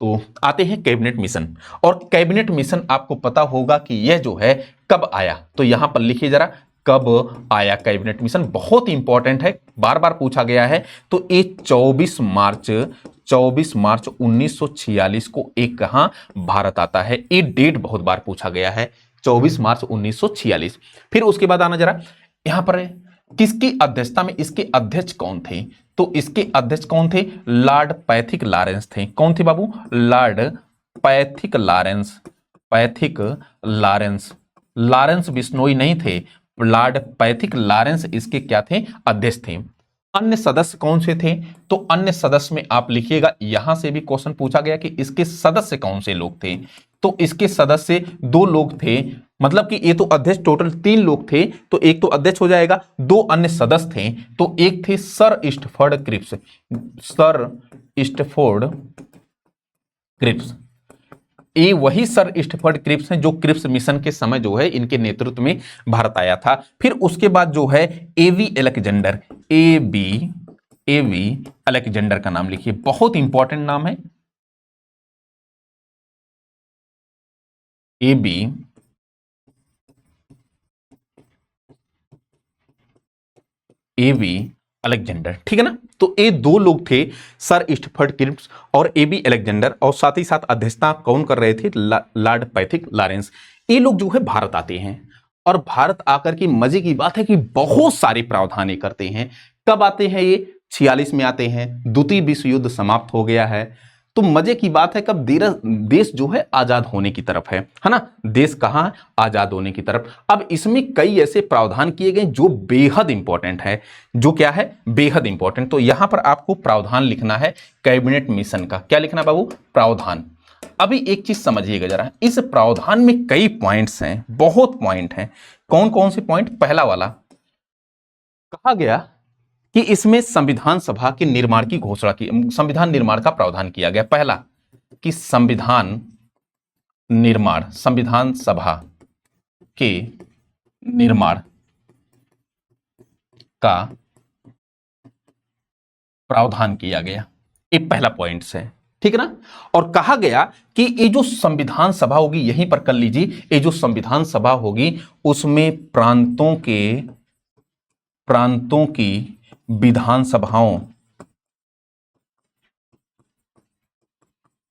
तो आते हैं कैबिनेट मिशन। और कैबिनेट मिशन आपको पता होगा कि यह जो है कब आया, तो यहां पर लिखिए जरा, कब आया कैबिनेट मिशन? बहुत इंपॉर्टेंट है, बार बार पूछा गया है। तो ये 24 मार्च 1946 को एक कहां? भारत आता है। ये डेट बहुत बार पूछा गया है, 24 मार्च 1946। फिर उसके बाद आना जरा, यहां पर किसकी अध्यक्षता में, इसके अध्यक्ष कौन थे? तो इसके अध्यक्ष कौन थे? लॉर्ड पैथिक लॉरेंस थे। कौन थे बाबू? Lord Pethick Lawrence, Pethick Lawrence. Lawrence Bishnoi नहीं थे, लॉर्ड पैथिक लॉरेंस इसके क्या थे? अध्यक्ष थे। अन्य सदस्य कौन से थे? तो अन्य सदस्य में आप लिखिएगा, यहां से भी क्वेश्चन पूछा गया कि इसके सदस्य कौन से लोग थे। तो इसके सदस्य 2 लोग थे, मतलब कि ये तो अध्यक्ष टोटल 3 लोग थे, तो एक तो अध्यक्ष हो जाएगा, 2 अन्य सदस्य थे। तो एक थे sir Stafford Cripps, sir Stafford Cripps. ये वही सर स्टफोर्ड क्रिप्स हैं जो क्रिप्स मिशन के समय जो है इनके नेतृत्व में भारत आया था। फिर उसके बाद जो है एवी अलेक्जेंडर, एवी अलेक्जेंडर का नाम लिखिए, बहुत इंपॉर्टेंट नाम है, एबी अलेक्जेंडर, ठीक है ना? तो ये 2 लोग थे, सर स्टफोर्ड क्रिप्स और एबी अलेक्जेंडर, और साथ ही साथ अध्यक्षता कौन कर रहे थे? Lord Pethick Lawrence. ये लोग जो है भारत आते हैं, और भारत आकर के मजे की बात है कि बहुत सारे प्रावधान ये करते हैं। कब आते हैं ये? 46 में आते हैं, द्वितीय विश्व युद्ध समाप्त हो गया है। तो मजे की बात है, कब देश जो है आजाद होने की तरफ है ना? देश कहां? आजाद होने की तरफ। अब इसमें कई ऐसे प्रावधान किए गए जो बेहद इंपॉर्टेंट है। जो क्या है? बेहद इंपॉर्टेंट। तो यहां पर आपको प्रावधान लिखना है कैबिनेट मिशन का। क्या लिखना बाबू? प्रावधान। अभी एक चीज समझिएगा जरा, इस प्रावधान में कई पॉइंट्स हैं, बहुत पॉइंट हैं। कौन कौन से पॉइंट? पहला वाला, कहा गया कि इसमें संविधान सभा के निर्माण की घोषणा की, संविधान निर्माण का प्रावधान किया गया। पहला कि संविधान निर्माण, संविधान सभा के निर्माण का प्रावधान किया गया। ये पहला पॉइंट है। ठीक है ना। और कहा गया कि ये जो संविधान सभा होगी, यहीं पर कर लीजिए, ये जो संविधान सभा होगी उसमें प्रांतों की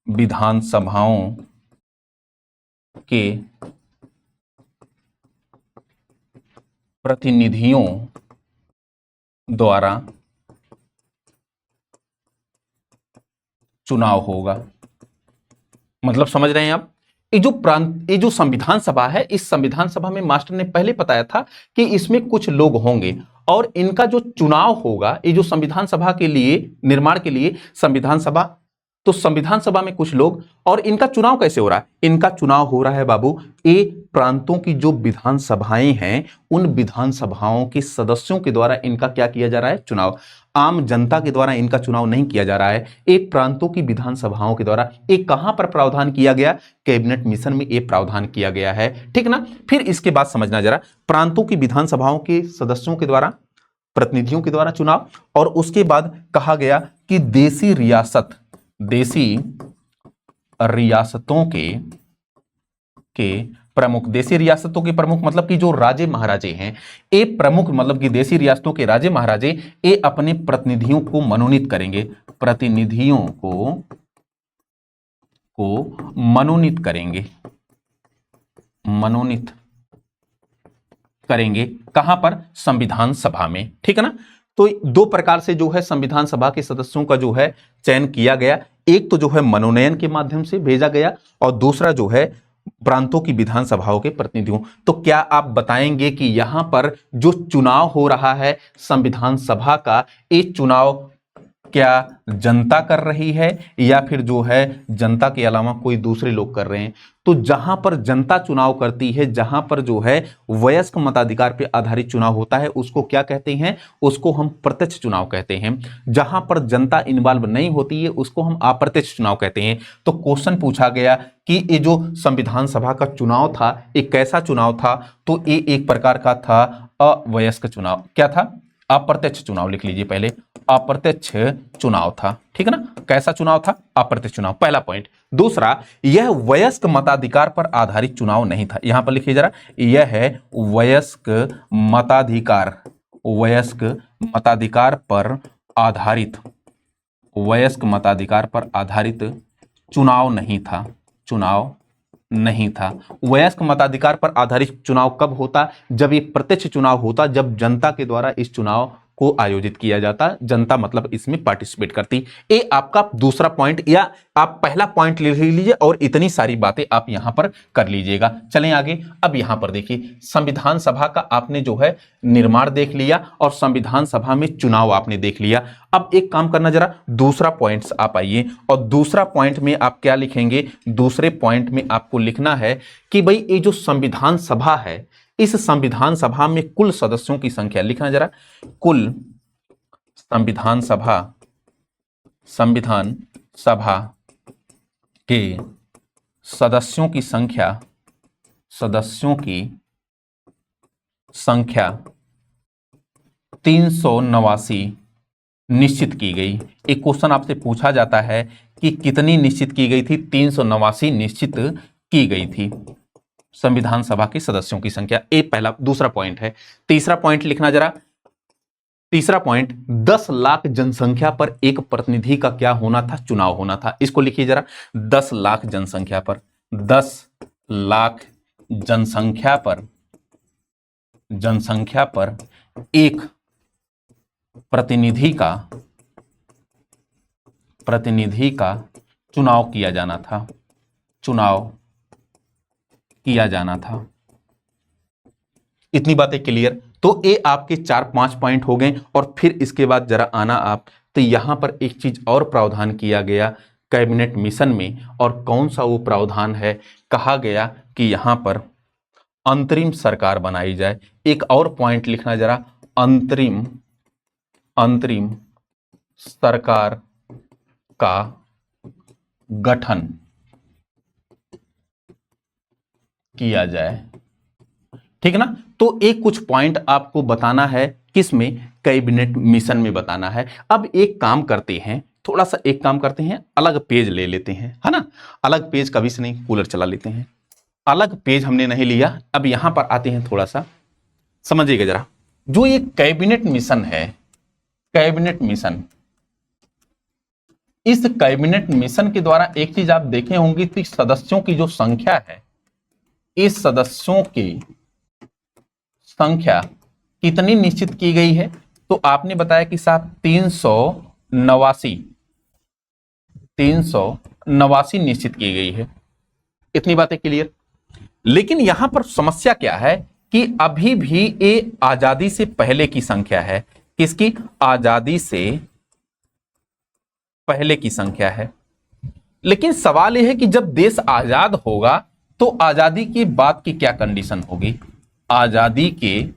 विधानसभाओं के प्रतिनिधियों द्वारा चुनाव होगा। मतलब समझ रहे हैं आप, ये जो संविधान सभा है, इस संविधान सभा में मास्टर ने पहले बताया था कि इसमें कुछ लोग होंगे और इनका जो चुनाव होगा, ये जो संविधान सभा के लिए निर्माण के लिए संविधान सभा, तो संविधान सभा में कुछ लोग, और इनका चुनाव कैसे हो रहा है? इनका चुनाव हो रहा है बाबू, ये प्रांतों की जो विधानसभाएं हैं उन विधानसभाओं के सदस्यों के द्वारा इनका क्या किया जा रहा है? चुनाव। आम जनता के द्वारा इनका चुनाव नहीं किया जा रहा है, एक प्रांतों की विधानसभाओं के द्वारा। एक कहां पर प्रावधान किया गया? कैबिनेट मिशन में एक प्रावधान किया गया है, ठीक ना। फिर इसके बाद समझना जरा, प्रांतों की विधानसभाओं के सदस्यों के द्वारा, प्रतिनिधियों के द्वारा चुनाव, और उसके बाद कहा गया कि देसी रियासतों के प्रमुख, देसी रियासतों के प्रमुख मतलब कि जो राजे महाराजे हैं, ये प्रमुख मतलब कि देसी रियासतों के राजे महाराजे ये अपने प्रतिनिधियों को मनोनीत करेंगे, प्रतिनिधियों को मनोनीत करेंगे कहां पर? संविधान सभा में, ठीक है ना। तो दो प्रकार से जो है संविधान सभा के सदस्यों का जो है चयन किया गया, एक तो जो है मनोनयन के माध्यम से भेजा गया और दूसरा जो है प्रांतों की विधानसभाओं के प्रतिनिधियों। तो क्या आप बताएंगे कि यहां पर जो चुनाव हो रहा है संविधान सभा का, ये चुनाव क्या जनता कर रही है या फिर जो है जनता के अलावा कोई दूसरे लोग कर रहे हैं? तो जहां पर जनता चुनाव करती है, जहां पर जो है वयस्क मताधिकार पर आधारित चुनाव होता है, उसको क्या कहते हैं? उसको हम प्रत्यक्ष चुनाव कहते हैं। जहां पर जनता इन्वॉल्व नहीं होती है उसको हम अप्रत्यक्ष चुनाव कहते हैं। तो क्वेश्चन पूछा गया कि ये जो संविधान सभा का चुनाव था ये कैसा चुनाव था? तो ये एक प्रकार का था अवयस्क चुनाव। क्या था? अप्रत्यक्ष चुनाव। लिख लीजिए पहले, अप्रत्यक्ष चुनाव था, ठीक है ना। कैसा चुनाव था? अप्रत्यक्ष चुनाव, पहला पॉइंट। दूसरा, यह वयस्क मताधिकार पर आधारित चुनाव नहीं था। यहां पर लिखिए जरा, यह है वयस्क मताधिकार पर आधारित चुनाव नहीं था। वयस्क मताधिकार पर आधारित चुनाव कब होता? जब ये प्रत्यक्ष चुनाव होता, जब जनता के द्वारा इस चुनाव को आयोजित किया जाता, जनता मतलब इसमें पार्टिसिपेट करती। ये आपका दूसरा पॉइंट, या आप पहला पॉइंट ले लीजिए और इतनी सारी बातें आप यहां पर कर लीजिएगा। चलें आगे। अब यहां पर देखिए, संविधान सभा का आपने जो है निर्माण देख लिया और संविधान सभा में चुनाव आपने देख लिया। अब एक काम करना जरा, दूसरा पॉइंट्स आप आइए और दूसरा पॉइंट में आप क्या लिखेंगे? दूसरे पॉइंट में आपको लिखना है कि भाई ये जो संविधान सभा है, इस संविधान सभा में कुल सदस्यों की संख्या लिखना जरा। कुल संविधान सभा के सदस्यों की संख्या 389 निश्चित की गई। एक क्वेश्चन आपसे पूछा जाता है कि कितनी निश्चित की गई थी? 389 निश्चित की गई थी संविधान सभा के सदस्यों की संख्या। एक पहला, दूसरा पॉइंट है। तीसरा पॉइंट लिखना जरा। तीसरा पॉइंट, 10 लाख जनसंख्या पर एक प्रतिनिधि का क्या होना था? चुनाव होना था। इसको लिखिए जरा, 10 लाख जनसंख्या पर, 10 लाख जनसंख्या पर एक प्रतिनिधि का चुनाव किया जाना था। इतनी बातें क्लियर? तो ये आपके 4-5 पॉइंट हो गए। और फिर इसके बाद जरा आना आप, तो यहां पर एक चीज और प्रावधान किया गया कैबिनेट मिशन में, और कौन सा वो प्रावधान है? कहा गया कि यहां पर अंतरिम सरकार बनाई जाए। एक और पॉइंट लिखना जरा, अंतरिम सरकार का गठन किया जाए, ठीक है ना। तो एक कुछ पॉइंट आपको बताना है, किसमें? कैबिनेट मिशन में बताना है। अब एक काम करते हैं थोड़ा सा एक काम करते हैं, अलग पेज ले लेते हैं, है ना। अलग पेज कभी से नहीं, कूलर चला लेते हैं। अलग पेज हमने नहीं लिया। अब यहां पर आते हैं, थोड़ा सा समझिएगा जरा। जो ये कैबिनेट मिशन है, कैबिनेट मिशन, इस कैबिनेट मिशन के द्वारा एक चीज आप देखे होंगे कि सदस्यों की जो संख्या है, इस सदस्यों की संख्या कितनी निश्चित की गई है? तो आपने बताया कि साहब 389 निश्चित की गई है। इतनी बातें क्लियर। लेकिन यहां पर समस्या क्या है कि अभी भी ये आजादी से पहले की संख्या है। किसकी? आजादी से पहले की संख्या है। लेकिन सवाल यह है कि जब देश आजाद होगा तो आजादी के बाद की क्या कंडीशन होगी? आजादी के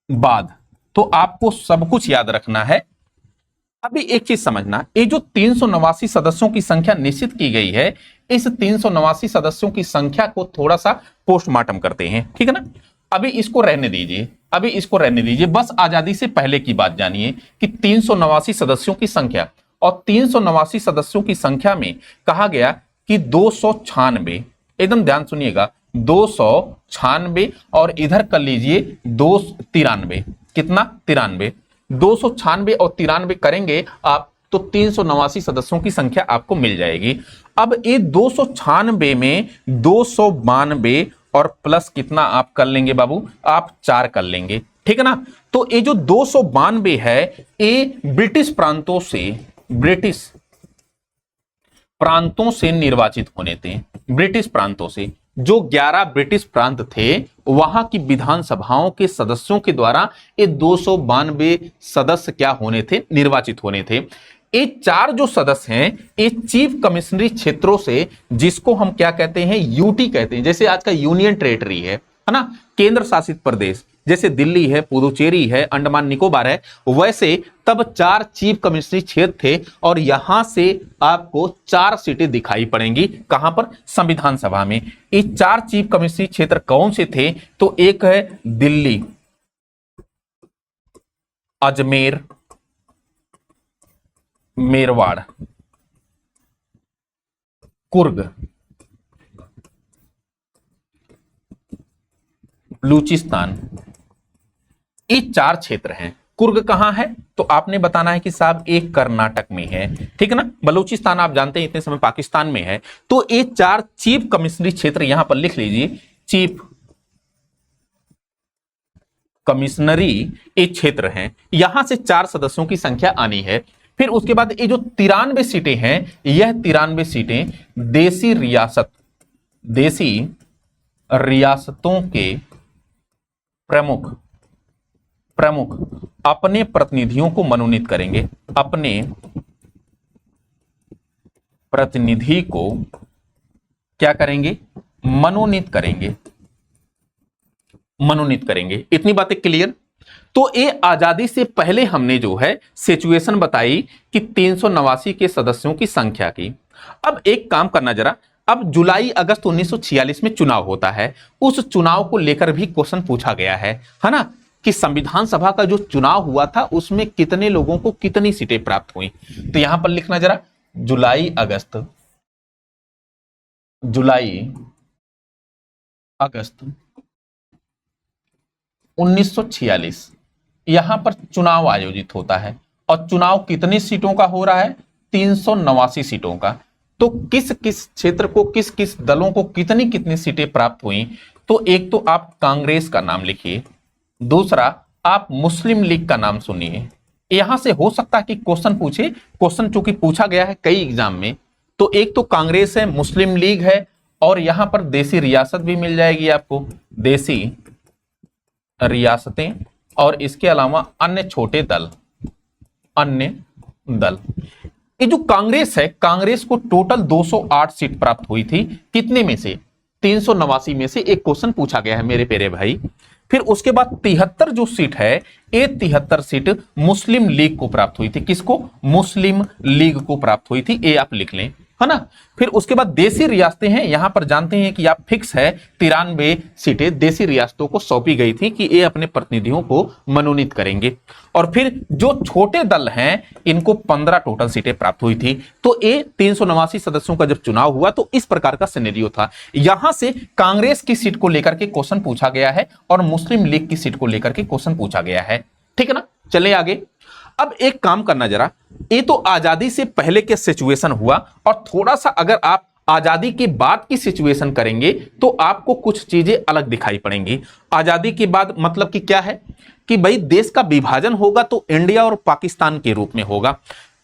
बाद तो आपको सब कुछ याद रखना है। अभी एक चीज समझना, ये जो 389 सदस्यों की संख्या निश्चित की गई है, इस 389 सदस्यों की संख्या को थोड़ा सा पोस्टमार्टम करते हैं, ठीक है ना। अभी इसको रहने दीजिए, अभी इसको रहने दीजिए, बस आजादी से पहले की बात जानिए कि 389 सदस्यों की संख्या, और 389 सदस्यों की संख्या में कहा गया कि 296, एकदम ध्यान सुनिएगा, 296, और इधर कर लीजिए 293। कितना? 93। 296 और 93 करेंगे आप तो 389 सदस्यों की संख्या आपको मिल जाएगी। अब ये 296 में 292 और प्लस कितना आप कर लेंगे बाबू? आप 4 कर लेंगे, ठीक है ना। तो ये जो 292 है, ये ब्रिटिश प्रांतों से निर्वाचित होने थे। ब्रिटिश प्रांतों से जो 11 ब्रिटिश प्रांत थे, वहां की विधानसभाओं के सदस्यों के द्वारा ये 292 सदस्य क्या होने थे? निर्वाचित होने थे। ये 4 जो सदस्य हैं, ये चीफ कमिश्नरी क्षेत्रों से, जिसको हम क्या कहते हैं? यूटी कहते हैं। जैसे आज का यूनियन टेरिटरी है ना, केंद्र शासित प्रदेश, जैसे दिल्ली है, पुदुचेरी है, अंडमान निकोबार है, वैसे तब 4 चीफ कमिश्नरी क्षेत्र थे, और यहां से आपको 4 सीटें दिखाई पड़ेंगी। कहां पर? संविधान सभा में। ये 4 चीफ कमिश्नरी क्षेत्र कौन से थे? तो एक है दिल्ली, अजमेर, मेरवाड़, कुर्ग, बलूचिस्तान। ये 4 क्षेत्र हैं। कुर्ग कहां है? तो आपने बताना है कि साहब एक कर्नाटक में है, ठीक है ना। बलूचिस्तान आप जानते हैं इतने समय पाकिस्तान में है। तो ये 4 चीफ कमिश्नरी क्षेत्र यहां पर लिख लीजिए, चीफ कमिश्नरी ये क्षेत्र हैं। यहां से 4 सदस्यों की संख्या आनी है। फिर उसके बाद ये जो 93 सीटें हैं, यह 93 सीटें देसी रियासतों के प्रमुख अपने प्रतिनिधियों को मनोनीत करेंगे। अपने प्रतिनिधि को क्या करेंगे? मनोनीत करेंगे। इतनी बातें क्लियर। तो ये आजादी से पहले हमने जो है सिचुएशन बताई कि 389 के सदस्यों की संख्या की। अब एक काम करना जरा, अब जुलाई अगस्त 1946 में चुनाव होता है। उस चुनाव को लेकर भी क्वेश्चन पूछा गया है ना, कि संविधान सभा का जो चुनाव हुआ था उसमें कितने लोगों को कितनी सीटें प्राप्त हुई। तो यहां पर लिखना जरा, जुलाई अगस्त 1946 यहां पर चुनाव आयोजित होता है, और चुनाव कितनी सीटों का हो रहा है? 389 सीटों का। तो किस किस क्षेत्र को, किस किस दलों को कितनी कितनी सीटें प्राप्त हुई? तो एक तो आप कांग्रेस का नाम लिखिए, दूसरा आप मुस्लिम लीग का नाम सुनिए। यहां से हो सकता है कि क्वेश्चन पूछे, क्वेश्चन चूंकि पूछा गया है कई एग्जाम में। तो एक तो कांग्रेस है, मुस्लिम लीग है, और यहां पर देसी रियासत भी मिल जाएगी आपको, देसी रियासतें, और इसके अलावा अन्य छोटे दल, ये जो कांग्रेस है, कांग्रेस को टोटल 208 सीट प्राप्त हुई थी। कितने में से? 389 में से एक क्वेश्चन पूछा गया है मेरे प्यारे भाई। फिर उसके बाद 73 जो सीट है, ये 73 सीट मुस्लिम लीग को प्राप्त हुई थी। किसको? मुस्लिम लीग को प्राप्त हुई थी। ये आप लिख लें। है ना। फिर उसके बाद देसी रियासतें हैं, यहां पर जानते हैं कि आप फिक्स है 93 सीटें देसी रियासतों को सौंपी गई थी कि ये अपने प्रतिनिधियों को मनोनीत करेंगे। और फिर जो छोटे दल हैं इनको 15 टोटल सीटें प्राप्त हुई थी। तो ये 389 सदस्यों का जब चुनाव हुआ तो इस प्रकार का सिनेरियो था। यहां से कांग्रेस की सीट को लेकर के क्वेश्चन पूछा गया है और मुस्लिम लीग की सीट को लेकर के क्वेश्चन पूछा गया है, ठीक है ना। चले आगे। अब एक काम करना जरा, ये तो आजादी से पहले के सिचुएशन हुआ और थोड़ा सा अगर आप आजादी के बाद की सिचुएशन करेंगे तो आपको कुछ चीजें अलग दिखाई पड़ेंगी। आजादी के बाद मतलब कि क्या है कि भाई देश का विभाजन होगा तो इंडिया और पाकिस्तान के रूप में होगा।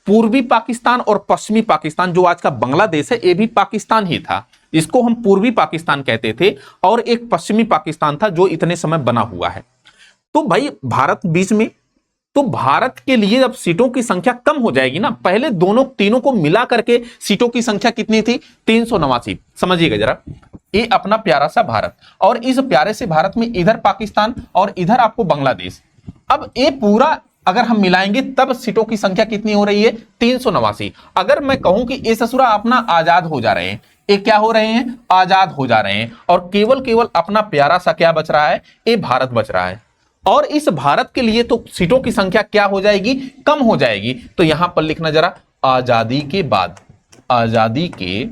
पूर्वी पाकिस्तान और पश्चिमी पाकिस्तान, जो आज का बांग्लादेश है, ये भी पाकिस्तान ही था। इसको हम पूर्वी पाकिस्तान कहते थे और एक पश्चिमी पाकिस्तान था जो इतने समय बना हुआ है। तो भाई भारत बीच में, तो भारत के लिए अब सीटों की संख्या कम हो जाएगी ना। पहले दोनों तीनों को मिला करके सीटों की संख्या कितनी थी? 389। समझिएगा जरा, ये अपना प्यारा सा भारत और इस प्यारे से भारत में इधर पाकिस्तान और इधर आपको बांग्लादेश। अब ये पूरा अगर हम मिलाएंगे तब सीटों की संख्या कितनी हो रही है? 389। अगर मैं कहूं कि ये ससुरा अपना आजाद हो जा रहे हैं, ये क्या हो रहे हैं? आजाद हो जा रहे हैं और केवल केवल अपना प्यारा सा क्या बच रहा है? ये भारत बच रहा है। और इस भारत के लिए तो सीटों की संख्या क्या हो जाएगी? कम हो जाएगी। तो यहां पर लिखना जरा, आजादी के बाद, आजादी के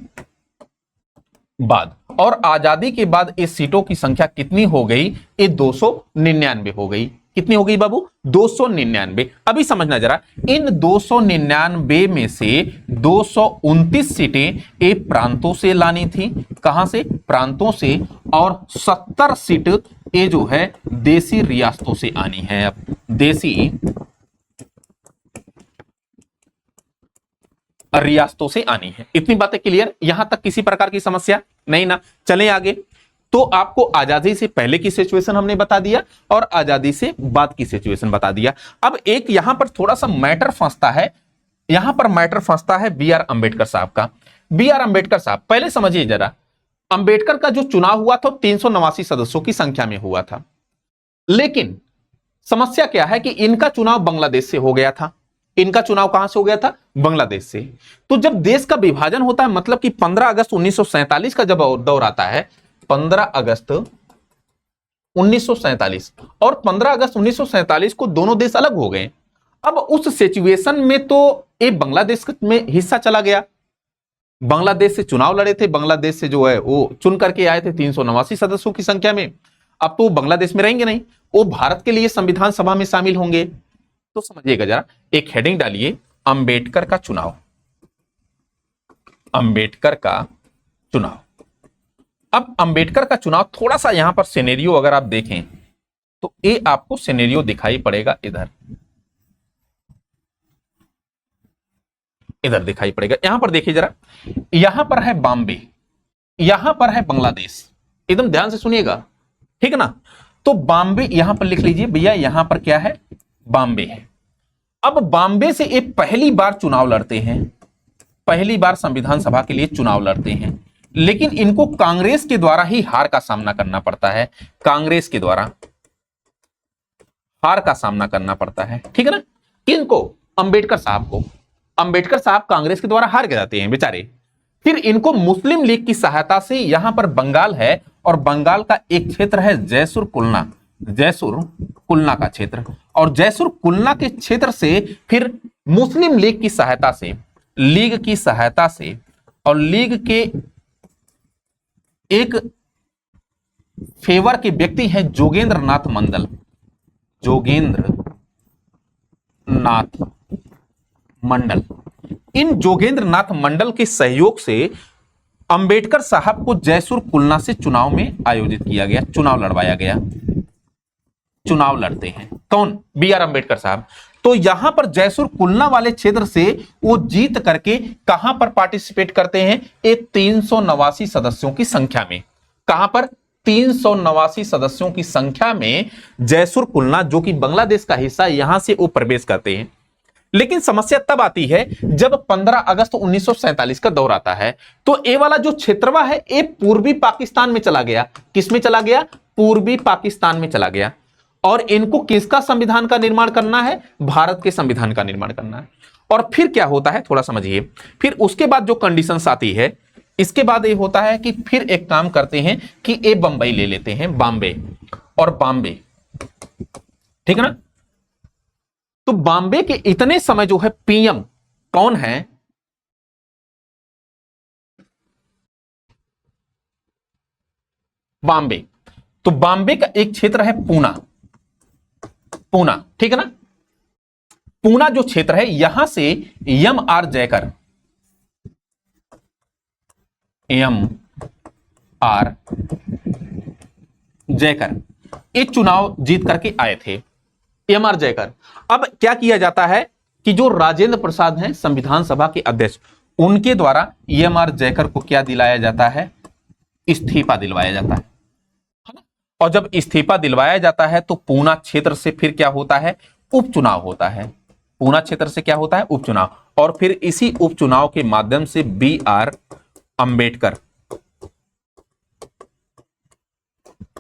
बाद। और आजादी के बाद इस सीटों की संख्या कितनी हो गई? ये 299 हो गई। कितनी हो गई बाबू? 299। अभी समझना जरा, इन 299 में से 229 सीटें ये प्रांतों से लानी थी। कहां से? प्रांतों से। और 70 सीट ये जो है देसी रियासतों से आनी है। अब देसी रियासतों से आनी है। इतनी बातें क्लियर? यहां तक किसी प्रकार की समस्या नहीं ना। चलें आगे। तो आपको आजादी से पहले की सिचुएशन हमने बता दिया और आजादी से बाद की सिचुएशन बता दिया। अब एक यहां पर थोड़ा सा मैटर फंसता है, यहां पर मैटर फंसता है बी आर अंबेडकर साहब का। बी आर अंबेडकर साहब, पहले समझिए जरा, अंबेडकर का जो चुनाव हुआ था 389 सदस्यों की संख्या में हुआ था, लेकिन समस्या क्या है कि इनका चुनाव बांग्लादेश से हो गया था। इनका चुनाव कहां से हो गया था? बांग्लादेश से। तो जब देश का विभाजन होता है, मतलब कि 15 अगस्त 1947 का जब दौर आता है, 15 अगस्त 1947 और 15 अगस्त 1947 को दोनों देश अलग हो गए। अब उस सिचुएशन में तो ये बांग्लादेश में हिस्सा चला गया, बांग्लादेश से चुनाव लड़े थे, बांग्लादेश से जो है वो चुन करके आए थे 389 सदस्यों की संख्या में। अब तो बांग्लादेश में रहेंगे नहीं, वो भारत के लिए संविधान सभा में शामिल होंगे। तो समझिएगा जरा, एक हेडिंग डालिए, अंबेडकर का चुनाव, अंबेडकर का चुनाव। अब अंबेडकर का चुनाव थोड़ा सा यहां पर सिनेरियो अगर आप देखें तो ये आपको सिनेरियो दिखाई पड़ेगा, इधर इधर दिखाई पड़ेगा। यहां पर देखिए जरा, यहां पर है बॉम्बे, यहां पर है बांग्लादेश। एकदम ध्यान से सुनिएगा, ठीक है ना। तो बॉम्बे यहां पर लिख लीजिए भैया, यहां पर क्या है? बॉम्बे है। अब बॉम्बे से ये पहली बार चुनाव लड़ते हैं, पहली बार संविधान सभा के लिए चुनाव लड़ते हैं, लेकिन इनको कांग्रेस के द्वारा ही हार का सामना करना पड़ता है। कांग्रेस के द्वारा हार का सामना करना पड़ता है, ठीक है ना। किनको? अंबेडकर साहब को। अंबेडकर साहब कांग्रेस के द्वारा हार के जाते हैं बेचारे। फिर इनको मुस्लिम लीग की सहायता से, यहां पर बंगाल है और बंगाल का एक क्षेत्र है जयसुर कुलना, जयसुर कुलना का क्षेत्र, और जयसुर कुलना के क्षेत्र से फिर मुस्लिम लीग की सहायता से, लीग की सहायता से और लीग के एक फेवर के व्यक्ति हैं जोगेंद्र नाथ मंडल, जोगेंद्र नाथ मंडल। इन जोगेंद्र नाथ मंडल के सहयोग से अंबेडकर साहब को जयसुर कुलना से चुनाव में आयोजित किया गया, चुनाव लड़वाया गया। चुनाव लड़ते हैं कौन? बी आर अंबेडकर साहब। तो यहां पर जयसुर कुलना वाले क्षेत्र से वो जीत करके कहां पर पार्टिसिपेट करते हैं? एक 389 सदस्यों की संख्या में। कहां पर? 389 सदस्यों की संख्या में जयसुर कुलना, जो कि बांग्लादेश का हिस्सा, यहां से वो प्रवेश करते हैं। लेकिन समस्या तब आती है जब 15 अगस्त 1947 का दौर आता है। तो ये वाला जो क्षेत्रवा है ये पूर्वी पाकिस्तान में चला गया। किस में चला गया? पूर्वी पाकिस्तान में चला गया। और इनको किसका संविधान का निर्माण करना है? भारत के संविधान का निर्माण करना है। और फिर क्या होता है थोड़ा समझिए, फिर उसके बाद जो कंडीशंस आती है, इसके बाद ये होता है कि फिर एक काम करते हैं कि ए बंबई ले लेते हैं, बॉम्बे और बॉम्बे, ठीक है ना। तो बॉम्बे के इतने समय जो है पीएम कौन है, बॉम्बे। तो बॉम्बे का एक क्षेत्र है पूना, पूना, ठीक है ना। पूना जो क्षेत्र है यहां से M R Jayakar, M R Jayakar ये चुनाव जीत करके आए थे, एम आर जयकर। अब क्या किया जाता है कि जो राजेंद्र प्रसाद हैं संविधान सभा के अध्यक्ष, उनके द्वारा एम आर जयकर को क्या दिलाया जाता है, इस्तीफा दिलवाया जाता है ना। और जब इस्तीफा दिलवाया जाता है तो पूना क्षेत्र से फिर क्या होता है, उपचुनाव होता है। पूना क्षेत्र से क्या होता है, उपचुनाव। और फिर इसी उपचुनाव के माध्यम से B R Ambedkar,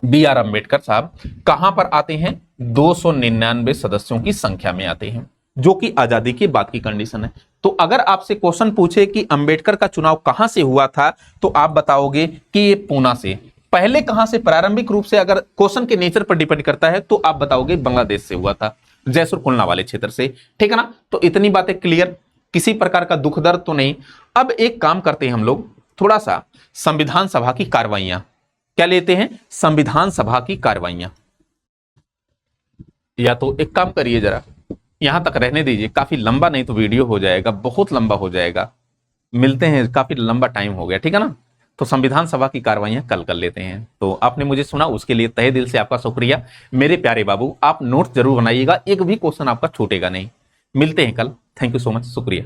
B R Ambedkar साहब कहां पर आते हैं, 299 सदस्यों की संख्या में आते हैं, जो कि आजादी के बाद की कंडीशन है। तो अगर आपसे क्वेश्चन पूछे कि अंबेडकर का चुनाव कहां से हुआ था, तो आप बताओगे कि ये पूना से। पहले कहां से, प्रारंभिक रूप से अगर क्वेश्चन के नेचर पर डिपेंड करता है तो आप बताओगे बांग्लादेश से हुआ था, जैसुर खुलना वाले क्षेत्र से, ठीक है ना। तो इतनी बातें क्लियर, किसी प्रकार का दुख दर्द तो नहीं। अब एक काम करते हैं हम लोग, थोड़ा सा संविधान सभा की कार्रवाइयां, क्या लेते हैं, संविधान सभा की कार्रवाइयां। या तो एक काम करिए, जरा यहां तक रहने दीजिए, काफी लंबा नहीं तो वीडियो हो जाएगा, बहुत लंबा हो जाएगा। मिलते हैं, काफी लंबा टाइम हो गया, ठीक है ना। तो संविधान सभा की कार्रवाइयां कल कर लेते हैं। तो आपने मुझे सुना, उसके लिए तहे दिल से आपका शुक्रिया। मेरे प्यारे बाबू, आप नोट जरूर बनाइएगा, एक भी क्वेश्चन आपका छूटेगा नहीं। मिलते हैं कल, थैंक यू सो मच, शुक्रिया।